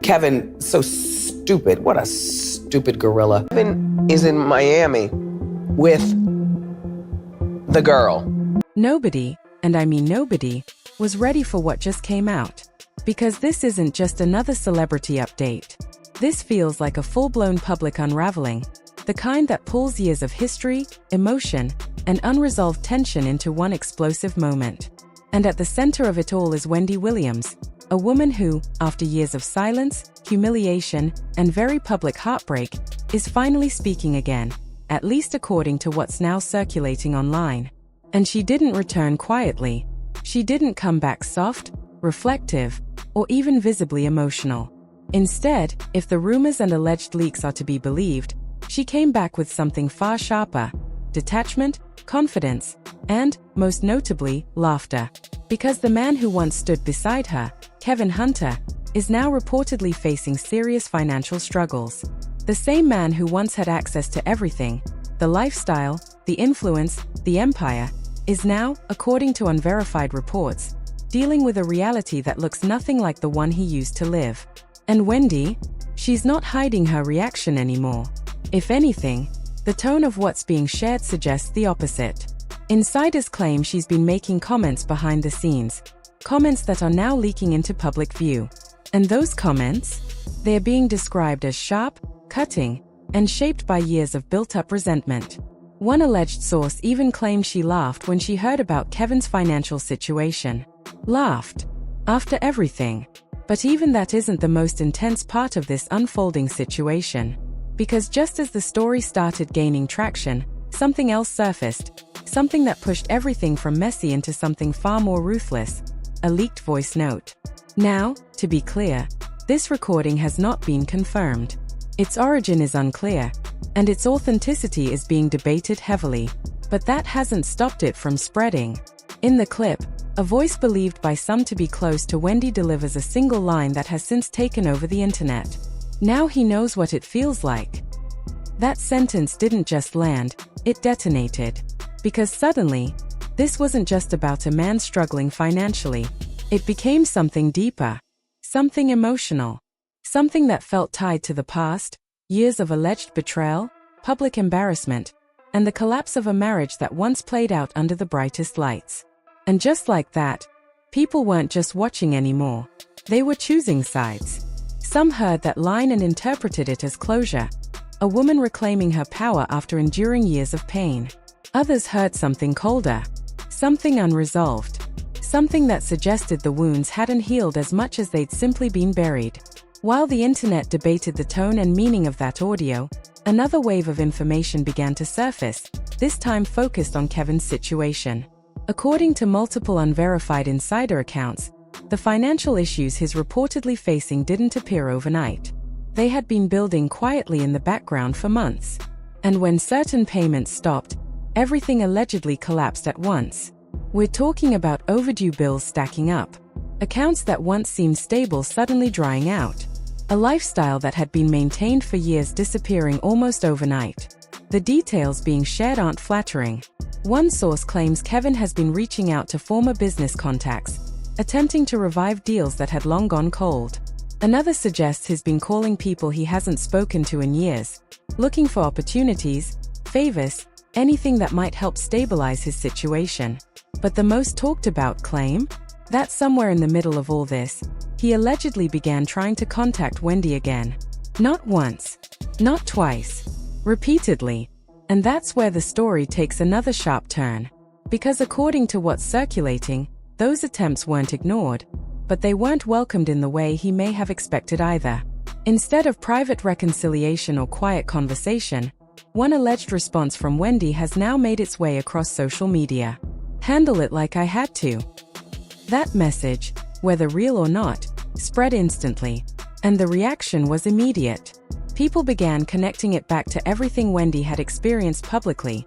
Kevin, so stupid. What a stupid gorilla. Kevin is in Miami with the girl. Nobody, and I mean nobody, was ready for what just came out. Because this isn't just another celebrity update. This feels like a full-blown public unraveling, the kind that pulls years of history, emotion, and unresolved tension into one explosive moment. And at the center of it all is Wendy Williams, a woman who, after years of silence, humiliation, and very public heartbreak, is finally speaking again, at least according to what's now circulating online. And she didn't return quietly. She didn't come back soft, reflective, or even visibly emotional. Instead, if the rumors and alleged leaks are to be believed, she came back with something far sharper: detachment, confidence, and, most notably, laughter. Because the man who once stood beside her, Kevin Hunter, is now reportedly facing serious financial struggles. The same man who once had access to everything, the lifestyle, the influence, the empire, is now, according to unverified reports, dealing with a reality that looks nothing like the one he used to live. And Wendy? She's not hiding her reaction anymore. If anything, the tone of what's being shared suggests the opposite. Insiders claim she's been making comments behind the scenes, comments that are now leaking into public view. And those comments? They're being described as sharp, cutting, and shaped by years of built-up resentment. One alleged source even claimed she laughed when she heard about Kevin's financial situation. Laughed. After everything. But even that isn't the most intense part of this unfolding situation. Because just as the story started gaining traction, something else surfaced. Something that pushed everything from messy into something far more ruthless. A leaked voice note. Now, to be clear, this recording has not been confirmed. Its origin is unclear, and its authenticity is being debated heavily. But that hasn't stopped it from spreading. In the clip, a voice believed by some to be close to Wendy delivers a single line that has since taken over the internet. Now he knows what it feels like. That sentence didn't just land, it detonated. Because suddenly, this wasn't just about a man struggling financially. It became something deeper. Something emotional. Something that felt tied to the past, years of alleged betrayal, public embarrassment, and the collapse of a marriage that once played out under the brightest lights. And just like that, people weren't just watching anymore. They were choosing sides. Some heard that line and interpreted it as closure, a woman reclaiming her power after enduring years of pain. Others heard something colder, something unresolved, something that suggested the wounds hadn't healed as much as they'd simply been buried. While the internet debated the tone and meaning of that audio, another wave of information began to surface, this time focused on Kevin's situation. According to multiple unverified insider accounts, the financial issues he's reportedly facing didn't appear overnight. They had been building quietly in the background for months. And when certain payments stopped, everything allegedly collapsed at once. We're talking about overdue bills stacking up, accounts that once seemed stable suddenly drying out, a lifestyle that had been maintained for years disappearing almost overnight. The details being shared aren't flattering. One source claims Kevin has been reaching out to former business contacts, attempting to revive deals that had long gone cold. Another suggests he's been calling people he hasn't spoken to in years, looking for opportunities, favors, anything that might help stabilize his situation. But the most talked about claim? That somewhere in the middle of all this, he allegedly began trying to contact Wendy again. Not once, not twice, repeatedly. And that's where the story takes another sharp turn. Because according to what's circulating, those attempts weren't ignored, but they weren't welcomed in the way he may have expected either. Instead of private reconciliation or quiet conversation, one alleged response from Wendy has now made its way across social media. Handle it like I had to. That message, whether real or not, spread instantly, and the reaction was immediate. People began connecting it back to everything Wendy had experienced publicly: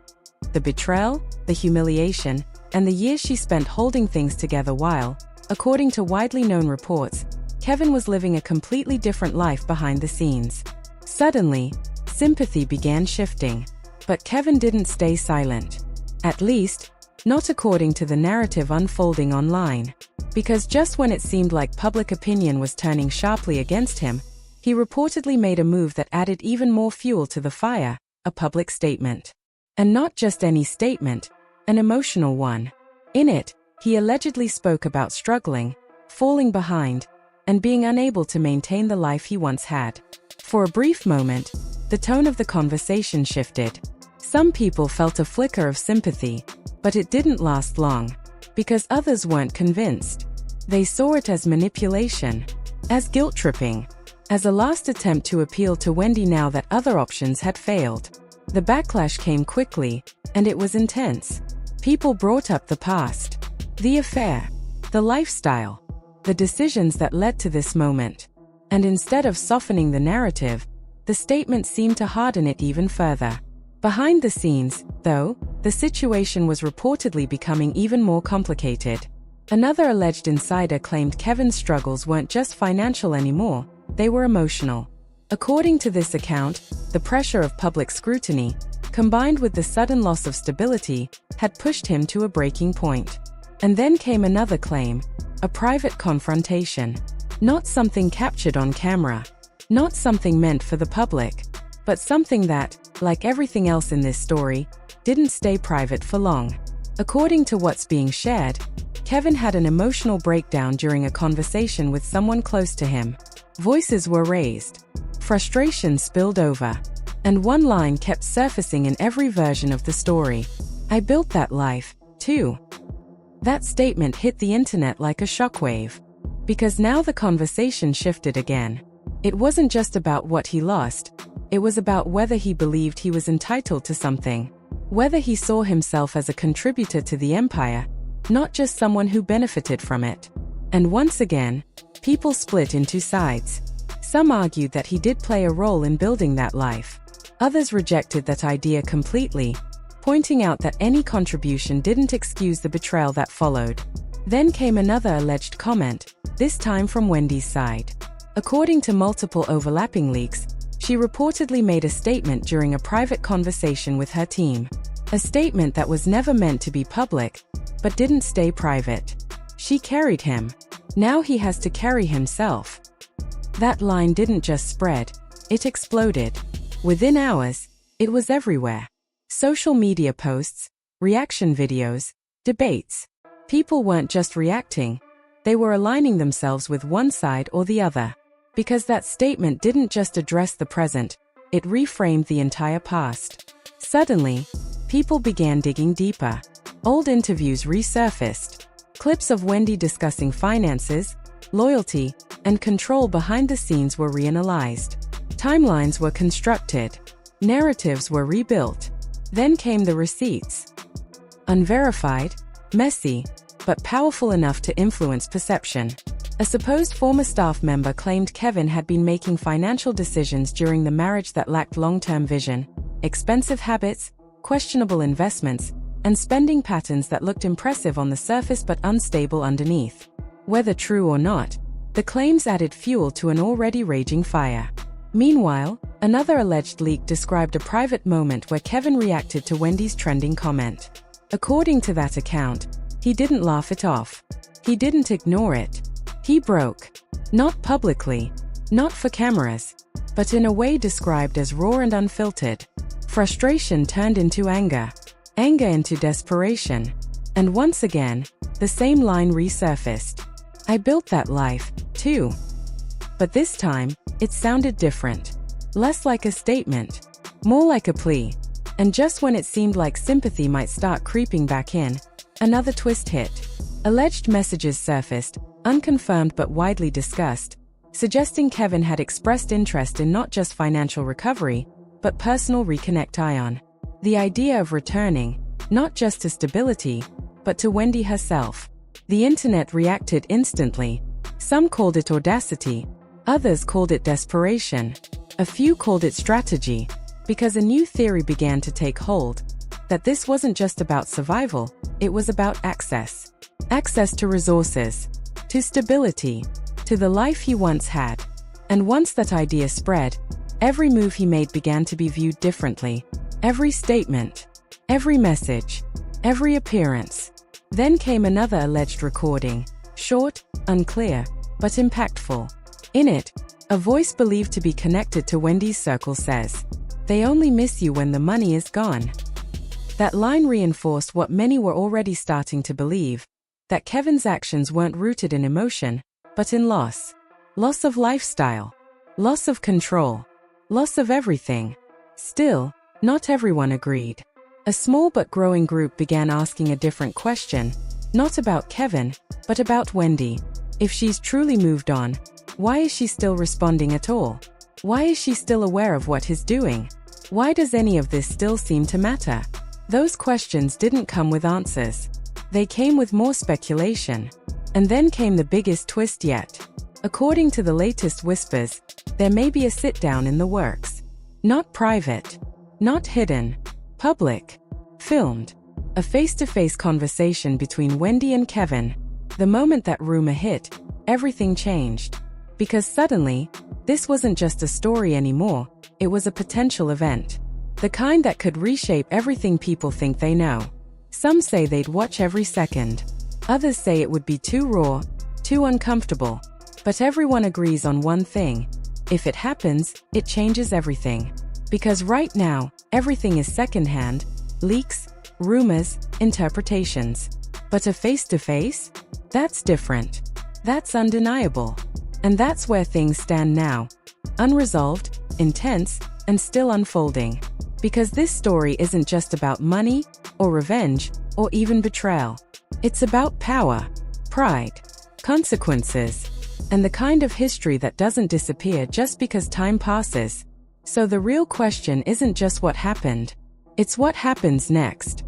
the betrayal, the humiliation, and the years she spent holding things together while, according to widely known reports, Kevin was living a completely different life behind the scenes. Suddenly, sympathy began shifting. But Kevin didn't stay silent. At least, not according to the narrative unfolding online. Because just when it seemed like public opinion was turning sharply against him, he reportedly made a move that added even more fuel to the fire, a public statement. And not just any statement, an emotional one. In it, he allegedly spoke about struggling, falling behind, and being unable to maintain the life he once had. For a brief moment, the tone of the conversation shifted. Some people felt a flicker of sympathy, but it didn't last long, because others weren't convinced. They saw it as manipulation, as guilt-tripping, as a last attempt to appeal to Wendy now that other options had failed. The backlash came quickly, and it was intense. People brought up the past, the affair, the lifestyle, the decisions that led to this moment. And instead of softening the narrative, the statement seemed to harden it even further. Behind the scenes, though, the situation was reportedly becoming even more complicated. Another alleged insider claimed Kevin's struggles weren't just financial anymore, they were emotional. According to this account, the pressure of public scrutiny, combined with the sudden loss of stability, had pushed him to a breaking point. And then came another claim, a private confrontation. Not something captured on camera, not something meant for the public, but something that, like everything else in this story, didn't stay private for long. According to what's being shared, Kevin had an emotional breakdown during a conversation with someone close to him. Voices were raised, frustration spilled over, and one line kept surfacing in every version of the story. "I built that life, too." That statement hit the internet like a shockwave, because now the conversation shifted again. It wasn't just about what he lost, it was about whether he believed he was entitled to something, whether he saw himself as a contributor to the empire, not just someone who benefited from it. And once again, people split into sides. Some argued that he did play a role in building that life. Others rejected that idea completely, pointing out that any contribution didn't excuse the betrayal that followed. Then came another alleged comment, this time from Wendy's side. According to multiple overlapping leaks, she reportedly made a statement during a private conversation with her team. A statement that was never meant to be public, but didn't stay private. She carried him. Now he has to carry himself. That line didn't just spread, it exploded. Within hours, it was everywhere. Social media posts, reaction videos, debates. People weren't just reacting, they were aligning themselves with one side or the other. Because that statement didn't just address the present, it reframed the entire past. Suddenly, people began digging deeper. Old interviews resurfaced. Clips of Wendy discussing finances, loyalty, and control behind the scenes were reanalyzed. Timelines were constructed. Narratives were rebuilt. Then came the receipts. Unverified, messy, but powerful enough to influence perception. A supposed former staff member claimed Kevin had been making financial decisions during the marriage that lacked long-term vision, expensive habits, questionable investments, and spending patterns that looked impressive on the surface but unstable underneath. Whether true or not, the claims added fuel to an already raging fire. Meanwhile, another alleged leak described a private moment where Kevin reacted to Wendy's trending comment. According to that account, he didn't laugh it off. He didn't ignore it. He broke. Not publicly, not for cameras, but in a way described as raw and unfiltered. Frustration turned into anger, anger into desperation. And once again, the same line resurfaced. "I built that life, too." But this time, it sounded different. Less like a statement, more like a plea. And just when it seemed like sympathy might start creeping back in, another twist hit. Alleged messages surfaced, unconfirmed but widely discussed, suggesting Kevin had expressed interest in not just financial recovery, but personal reconnect. The idea of returning, not just to stability, but to Wendy herself. The internet reacted instantly. Some called it audacity, others called it desperation. A few called it strategy, because a new theory began to take hold, that this wasn't just about survival, it was about access. Access to resources, to stability, to the life he once had. And once that idea spread, every move he made began to be viewed differently. Every statement, every message, every appearance. Then came another alleged recording, Short, unclear, but impactful. In it, a voice believed to be connected to Wendy's circle says, "They only miss you when the money is gone." That line reinforced what many were already starting to believe, that Kevin's actions weren't rooted in emotion, but in loss. Loss of lifestyle. Loss of control. Loss of everything. Still, not everyone agreed. A small but growing group began asking a different question, not about Kevin, but about Wendy. If she's truly moved on, why is she still responding at all? Why is she still aware of what he's doing? Why does any of this still seem to matter? Those questions didn't come with answers. They came with more speculation. And then came the biggest twist yet. According to the latest whispers, there may be a sit-down in the works. Not private. Not hidden. Public. Filmed. A face-to-face conversation between Wendy and Kevin. The moment that rumor hit, everything changed. Because suddenly, this wasn't just a story anymore, it was a potential event. The kind that could reshape everything people think they know. Some say they'd watch every second. Others say it would be too raw, too uncomfortable. But everyone agrees on one thing. If it happens, it changes everything. Because right now, everything is secondhand, leaks, rumors, interpretations. But a face-to-face? That's different. That's undeniable. And that's where things stand now. Unresolved, intense, and still unfolding. Because this story isn't just about money, or revenge, or even betrayal. It's about power, pride, consequences, and the kind of history that doesn't disappear just because time passes. So the real question isn't just what happened, it's what happens next.